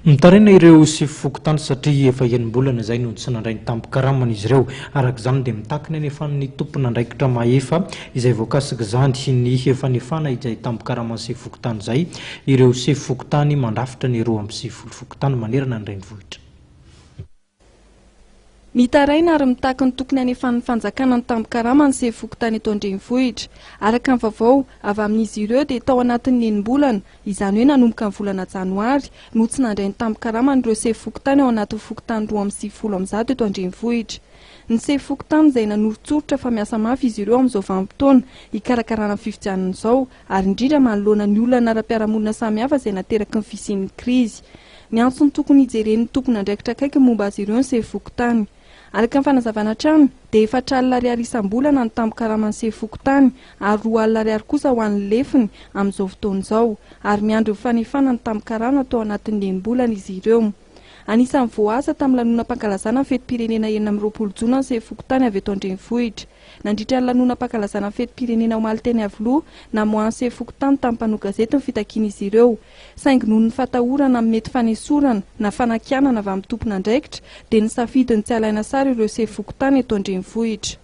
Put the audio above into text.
Mitaraina ireo sivifokotany satria efa enim-bolana izay no tsy nandray ny tampo-karamana izy ireo. Arak'izany dia mitakina nefa ny tompona andraikitra mahefa izay voakasika izany ny efa nefana izay tampo-karamana sivifokotany izay ireo sivifokotany mandrafitra ny 12 fokotany manerana ny renivohitra. Mitaraina ary mitaky ny tokony anefan'ny fanjakana ny tampo-karama ny sivifokotany eto an-drenivohitra. Araka ny vaovao avy amin'izy ireo dia tao anatin'ny enim-bolana, izany hoe nanomboka ny volana janoary, no tsy nandray ny tampo-karama ireo sivifokotany ao anaty fokotany 2,7 eto an-drenivohitra. Ny sivifokotany izay nanoro-tsoritra fa miasa mafy izy ireo amin'izao vanim-potoana hikarakarana fifidianana izao ary indrindra manoloana ny olona ara-piarahamonina samihafa izay nateraky ny fisian'ny krizy. Ny antsony tokony hijeren'ny tompona andraikitra akaiky momba azy ireo ny sivifokotany. Araka ny fanazavana trano dia 4 alina ariary isam-bolana ny tampo-karama ny sivifokotany ary 2 alina ariary kosa ho an'ny lefiny amin'izao fotoana izao ary miandry fanefana ny tampo-karama tao anatin'ny enim-bolana izy ireo. Anisan'ny voaasa tamin'ny lanonam-pankalazana fetim-pirenena 20 jona ny sivifokotany avy eto an-drenivohitra. Nandritra ny lanonam-pankalazana fetim-pirenena omaly-teny Avoloha namoahan'ny sivifokotany tamin'ny mpanao gazety ny fitakiana izy ireo. Saingy noho ny fatahorana mety fanesorana na fanakianana avy amin'ny tompona andraikitra dia nisafidiny tsy alaina sary ireo sivifokotany eto an-drenivohitra.